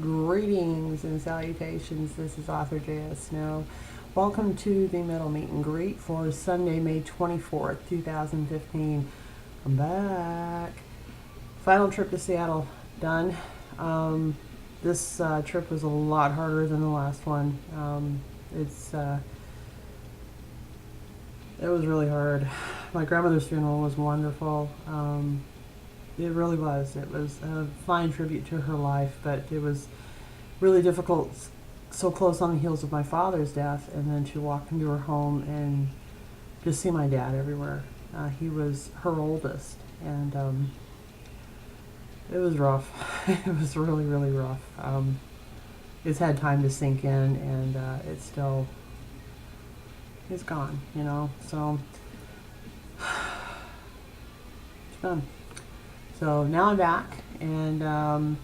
Greetings and salutations. This is author J.S. Snow. Welcome to the Metal Meet and Greet for Sunday, May 24th, 2015. I'm back. Final trip to Seattle done. This trip was a lot harder than the last one. It was really hard. My grandmother's funeral was wonderful. It really was. It was a fine tribute to her life, but it was really difficult, so close on the heels of my father's death, and then to walk into her home and just see my dad everywhere. He was her oldest, and it was rough. It was really, really rough. It's had time to sink in, and it's gone, so it's done. So now I'm back, and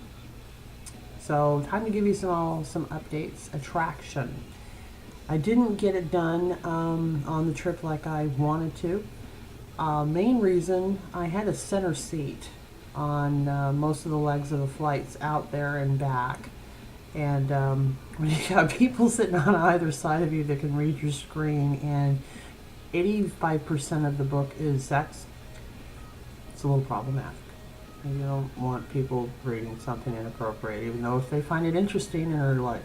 so time to give you some updates. Attraction. I didn't get it done on the trip like I wanted to. Main reason, I had a center seat on most of the legs of the flights out there and back. And when you got people sitting on either side of you that can read your screen, and 85% of the book is sex, it's a little problematic. You don't want people reading something inappropriate, even though if they find it interesting and are like,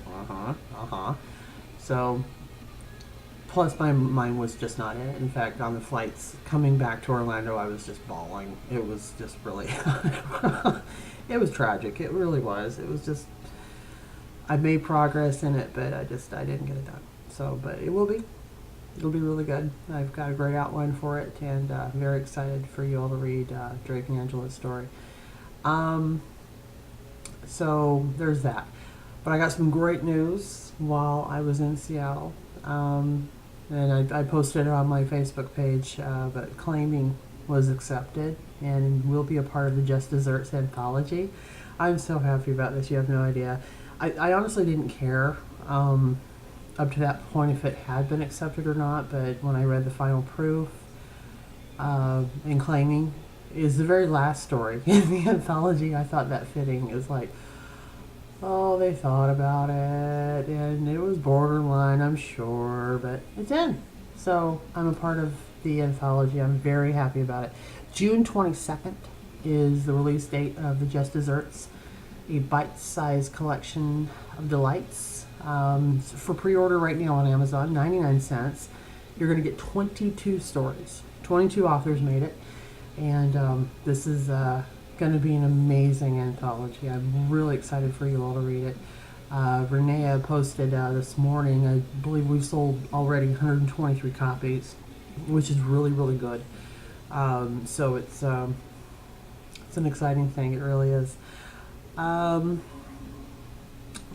So, plus my mind was just not in it. In fact, on the flights coming back to Orlando, I was just bawling. It was just really, it was tragic. It really was. It was just, I made progress in it, but I didn't get it done. So, but it'll be really good. I've got a great outline for it, and I'm very excited for you all to read Drake and Angela's story. So there's that. But I got some great news while I was in Seattle, and I posted it on my Facebook page, but Claiming was accepted and will be a part of the Just Desserts anthology. I'm so happy about this, you have no idea. I honestly didn't care up to that point if it had been accepted or not, but when I read the final proof, in Claiming is the very last story in the anthology, I thought that fitting. Is like, oh, they thought about it, and it was borderline, I'm sure, but it's in. So I'm a part of the anthology. I'm very happy about it. June 22nd is the release date of the Just Desserts, a bite-sized collection of delights. For pre-order right now on Amazon, 99 cents. You're going to get 22 stories. 22 authors made it. And this is going to be an amazing anthology. I'm really excited for you all to read it. Renee posted this morning, I believe we've sold already 123 copies, which is really, really good. So it's an exciting thing. It really is.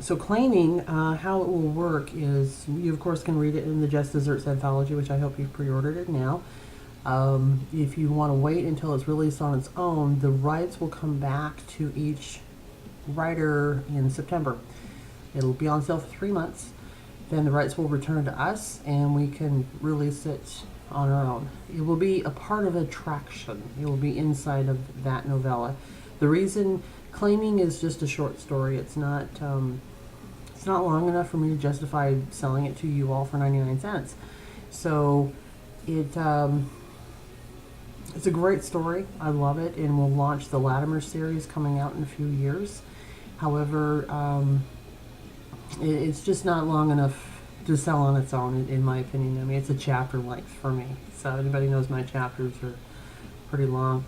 So Claiming, how it will work is you, of course, can read it in the Just Desserts anthology, which I hope you've pre-ordered it now. If you want to wait until it's released on its own, the rights will come back to each writer in September. It'll be on sale for 3 months. Then the rights will return to us, and we can release it on our own. It will be a part of Attraction. It will be inside of that novella. The reason Claiming is just a short story. It's not long enough for me to justify selling it to you all for 99 cents. So it's a great story. I love it, and we'll launch the Latimer series coming out in a few years. However, it's just not long enough to sell on its own, in my opinion. I mean, it's a chapter length for me. So anybody knows my chapters are pretty long.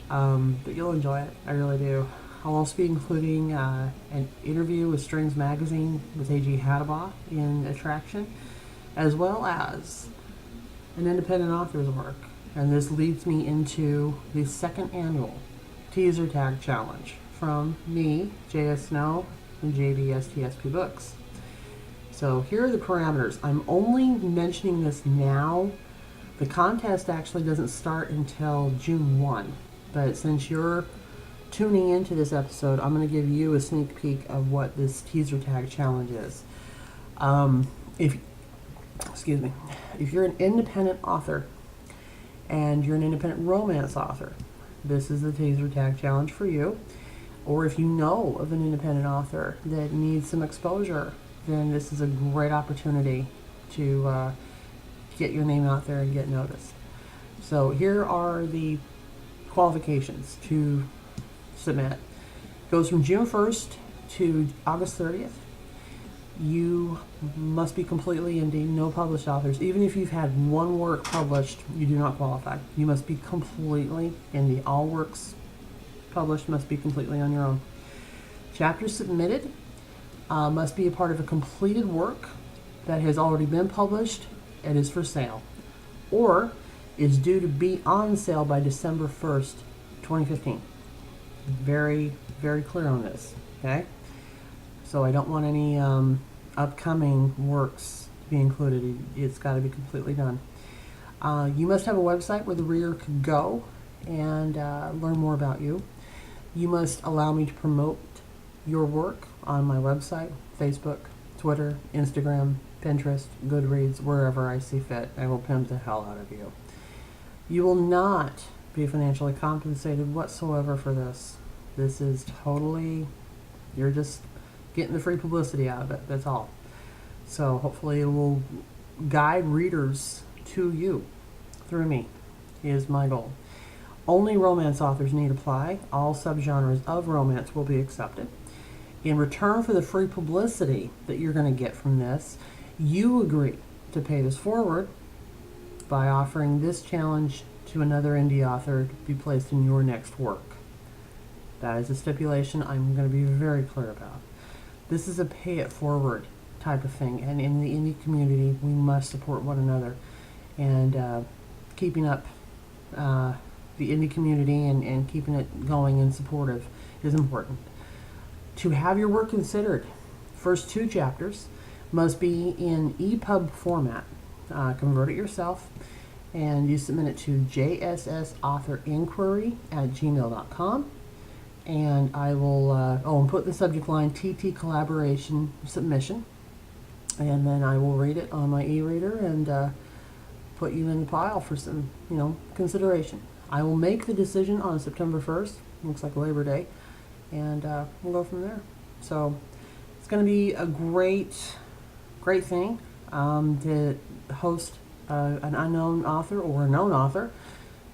But you'll enjoy it. I really do. I'll also be including an interview with Strings Magazine with A.G. Hadabaugh in Attraction, as well as an independent author's work. And this leads me into the second annual Teaser Tag Challenge from me, J.S. Snow, and JBSTSP Books. So here are the parameters. I'm only mentioning this now. The contest actually doesn't start until June 1. But since you're tuning into this episode, I'm going to give you a sneak peek of what this Teaser Tag Challenge is. If you're an independent author and you're an independent romance author, this is the Teaser Tag Challenge for you. or if you know of an independent author that needs some exposure, then this is a great opportunity to get your name out there and get noticed. So here are the qualifications to submit. It goes from June 1st to August 30th. You must be completely indie, no published authors. Even if you've had one work published, you do not qualify. You must be completely indie. All works published must be completely on your own. Chapters submitted must be a part of a completed work that has already been published and is for sale, or is due to be on sale by December 1st, 2015. Very, very clear on this, okay? So I don't want any upcoming works to be included. It's got to be completely done. You must have a website where the reader could go and learn more about you. You must allow me to promote your work on my website, Facebook, Twitter, Instagram, Pinterest, Goodreads, wherever I see fit. I will pimp the hell out of you. You will not be financially compensated whatsoever for this. This is totally, you're just getting the free publicity out of it, that's all. So hopefully it will guide readers to you through me, is my goal. Only romance authors need apply. All subgenres of romance will be accepted. In return for the free publicity that you're going to get from this, you agree to pay this forward by offering this challenge to another indie author to be placed in your next work. That is a stipulation I'm going to be very clear about. This is a pay it forward type of thing, and in the indie community, we must support one another. And keeping up the indie community and keeping it going and supportive is important. To have your work considered, first 2 chapters must be in EPUB format. Convert it yourself, and you submit it to jssauthor@gmail.com. And I will, and put in the subject line TT Collaboration Submission. And then I will read it on my e-reader and put you in the pile for some, consideration. I will make the decision on September 1st, looks like Labor Day, and we'll go from there. So it's going to be a great thing to host an unknown author or a known author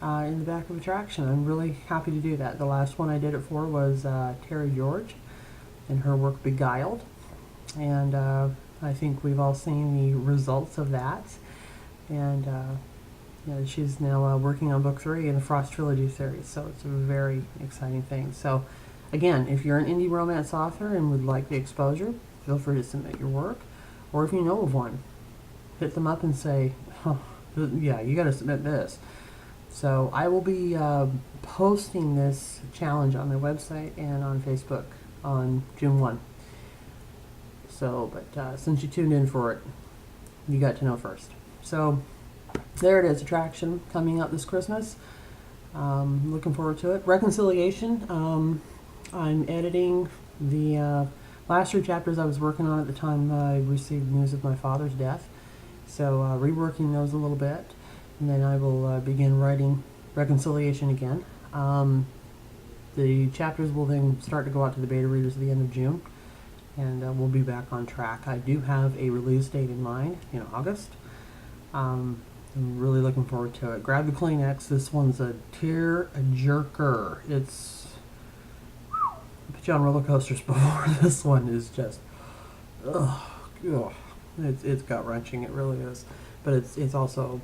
in the back of Attraction. I'm really happy to do that. The last one I did it for was Terry George and her work Beguiled, and I think we've all seen the results of that. And she's now working on book 3 in the Frost Trilogy series, so it's a very exciting thing. So again, if you're an indie romance author and would like the exposure, feel free to submit your work, or if you know of one, hit them up and say, oh, yeah, you got to submit this. So I will be posting this challenge on my website and on Facebook on June 1. So, but since you tuned in for it, you got to know first. So there it is, Attraction coming up this Christmas. Looking forward to it. Reconciliation. I'm editing the last 3 chapters I was working on at the time I received news of my father's death. So reworking those a little bit. And then I will begin writing Reconciliation again. The chapters will then start to go out to the beta readers at the end of June. And we'll be back on track. I do have a release date in mind in August. I'm really looking forward to it. Grab the Kleenex. This one's a tear-jerker. It's put you on roller coasters before. This one is just, it's gut-wrenching. It really is. But it's also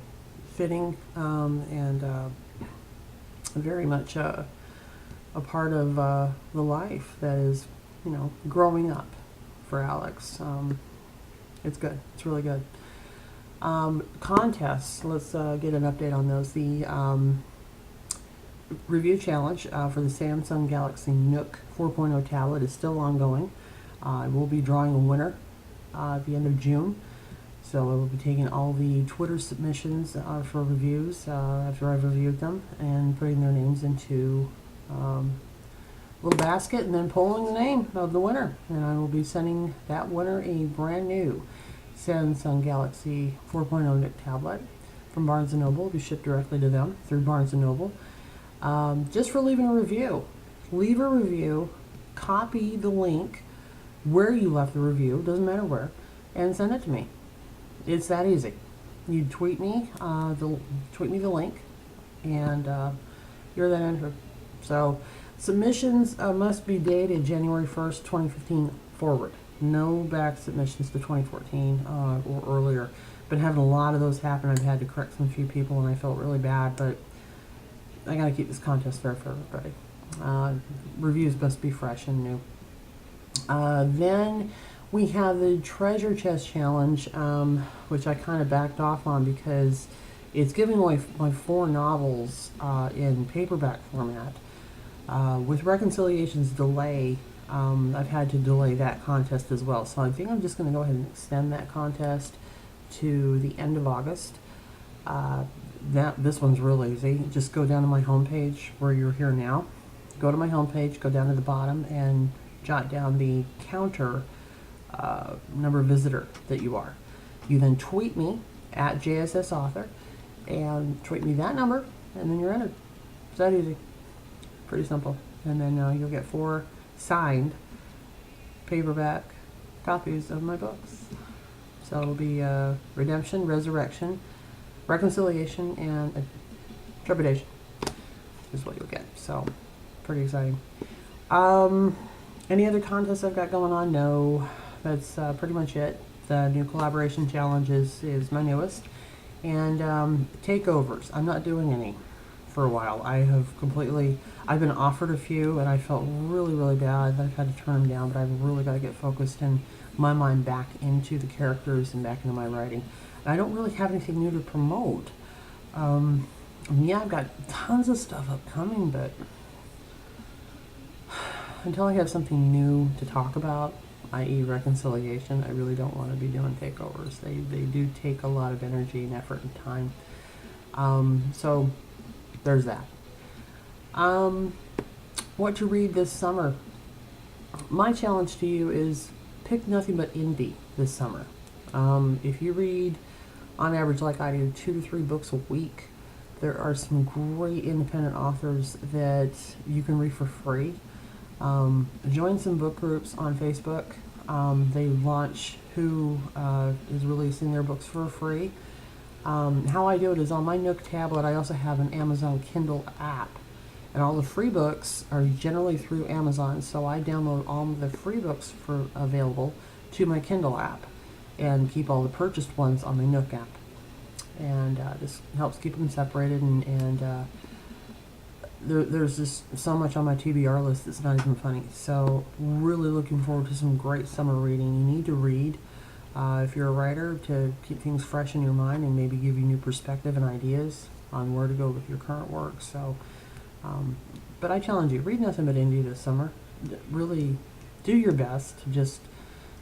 fitting and very much a part of the life that is, growing up for Alex. It's good. It's really good. Contests. Let's get an update on those. The review challenge for the Samsung Galaxy Nook 4.0 tablet is still ongoing. I will be drawing a winner at the end of June. So I will be taking all the Twitter submissions for reviews after I've reviewed them and putting their names into a little basket and then pulling the name of the winner. And I will be sending that winner a brand new Samsung Galaxy 4.0 Nook tablet from Barnes & Noble. It'll be shipped directly to them through Barnes & Noble. Just for leaving a review. Leave a review copy the link where you left the review, doesn't matter where, and send it to me. It's that easy. You tweet me the link, and you're then entered. So submissions must be dated January 1st, 2015 forward. No back submissions to 2014 or earlier. Been having a lot of those happen. I've had to correct some few people, and I felt really bad, but I got to keep this contest fair for everybody. Reviews must be fresh and new. Then we have the Treasure Chest Challenge, which I kind of backed off on because it's giving away my 4 novels in paperback format. With Reconciliation's delay, I've had to delay that contest as well. So I think I'm just going to go ahead and extend that contest to the end of August. This one's really easy. Just go down to my homepage where you're here now. Go to my homepage, go down to the bottom, and jot down the counter number visitor that you are. You then tweet me at JSS Author, and tweet me that number, and then you're entered. It's that easy. Pretty simple. And then you'll get 4 signed paperback copies of my books. So it'll be Redemption, Resurrection, Reconciliation, and Trepidation is what you'll get. So pretty exciting. Any other contests I've got going on? No, that's pretty much it. The new collaboration challenge is my newest. And takeovers, I'm not doing any for a while. I've been offered a few, and I felt really, really bad. I've had to turn them down, but I've really got to get focused in my mind back into the characters and back into my writing. And I don't really have anything new to promote. Yeah, I've got tons of stuff upcoming, but until I have something new to talk about, i.e. reconciliation, I really don't want to be doing takeovers. They do take a lot of energy and effort and time. So there's that. What to read this summer? My challenge to you is pick nothing but indie this summer. If you read, on average, like I do, 2 to 3 books a week, there are some great independent authors that you can read for free. Join some book groups on Facebook. They launch who is releasing their books for free. How I do it is on my Nook tablet. I also have an Amazon Kindle app, and all the free books are generally through Amazon. So I download all of the free books available to my Kindle app, and keep all the purchased ones on my Nook app. And this helps keep them separated. And there's just so much on my TBR list that's not even funny. So really looking forward to some great summer reading. You need to read. If you're a writer, to keep things fresh in your mind and maybe give you new perspective and ideas on where to go with your current work. So, but I challenge you, read nothing but indie this summer. Really do your best. Just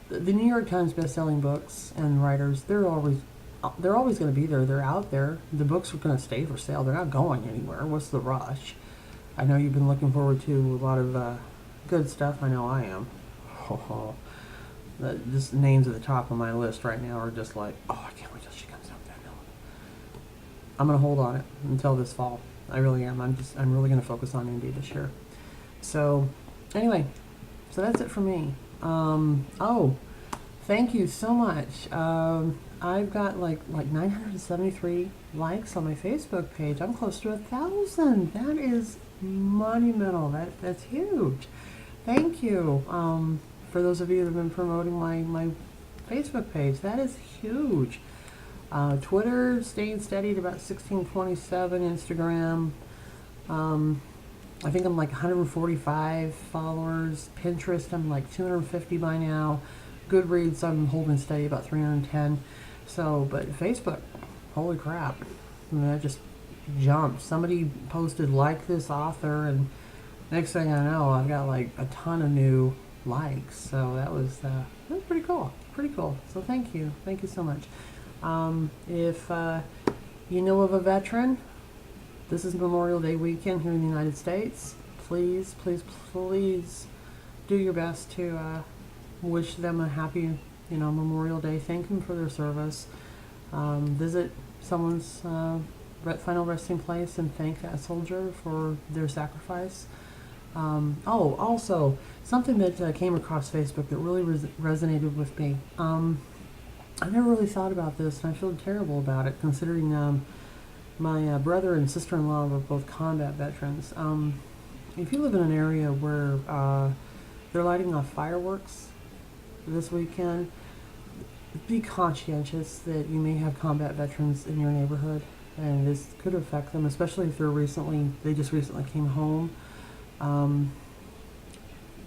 the New York Times best-selling books and writers, they're always going to be there. They're out there. The books are going to stay for sale. They're not going anywhere. What's the rush? I know you've been looking forward to a lot of good stuff. I know I am. Just names at the top of my list right now are just like, oh, I can't wait till she comes out with that novel. I'm going to hold on it until this fall. I really am. I'm really going to focus on indie this year. So anyway, so that's it for me. Oh, thank you so much. I've got like 973 likes on my Facebook page. I'm close to 1,000. That is monumental. That's huge. Thank you. For those of you that have been promoting my Facebook page, that is huge. Twitter staying steady at about 1627. Instagram, I think I'm like 145 followers. Pinterest, I'm like 250 by now. Goodreads, I'm holding steady about 310. So, but Facebook, holy crap, I mean, that just jumped. Somebody posted like this author, and next thing I know, I've got like a ton of new likes. So that was pretty cool. So thank you so much. If you know of a veteran, this is Memorial Day weekend here in the United States. Please do your best to wish them a happy Memorial Day. Thank them for their service. Visit someone's final resting place and thank that soldier for their sacrifice. Also, something that came across Facebook that really resonated with me. I never really thought about this, and I feel terrible about it, considering my brother and sister-in-law were both combat veterans. If you live in an area where they're lighting off fireworks this weekend, be conscientious that you may have combat veterans in your neighborhood, and this could affect them, especially if they just recently came home. Um,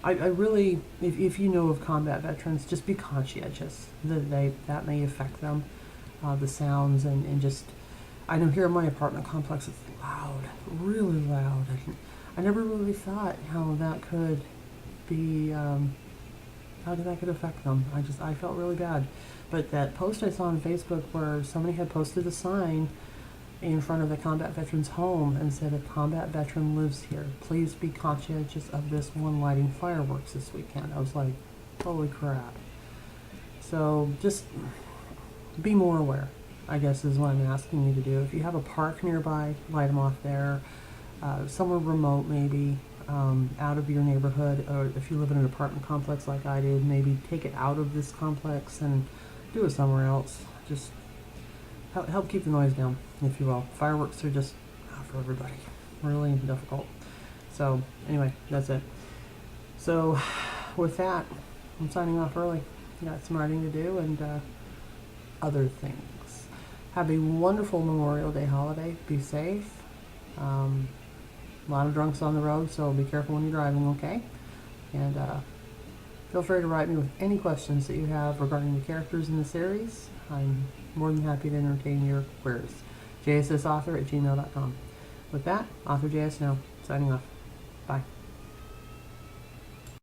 I really, if you know of combat veterans, just be conscientious that may affect them, the sounds and just. I know here in my apartment complex it's loud, really loud. I never really thought how that could be, how that could affect them. I felt really bad. But that post I saw on Facebook where somebody had posted a sign in front of the combat veteran's home and said, "A combat veteran lives here. Please be conscientious of this one lighting fireworks this weekend." I was like, holy crap. So just be more aware, I guess, is what I'm asking you to do. If you have a park nearby, light them off there. Somewhere remote, maybe, out of your neighborhood, or if you live in an apartment complex like I did, maybe take it out of this complex and do it somewhere else. Just help keep the noise down, if you will. Fireworks are just not for everybody. Really difficult. So anyway, that's it. So with that, I'm signing off early. Got some writing to do and other things. Have a wonderful Memorial Day holiday. Be safe. A lot of drunks on the road, so be careful when you're driving, okay? And feel free to write me with any questions that you have regarding the characters in the series. I'm more than happy to entertain your queries. JSSauthor@gmail.com. With that, Author JS Now, signing off. Bye.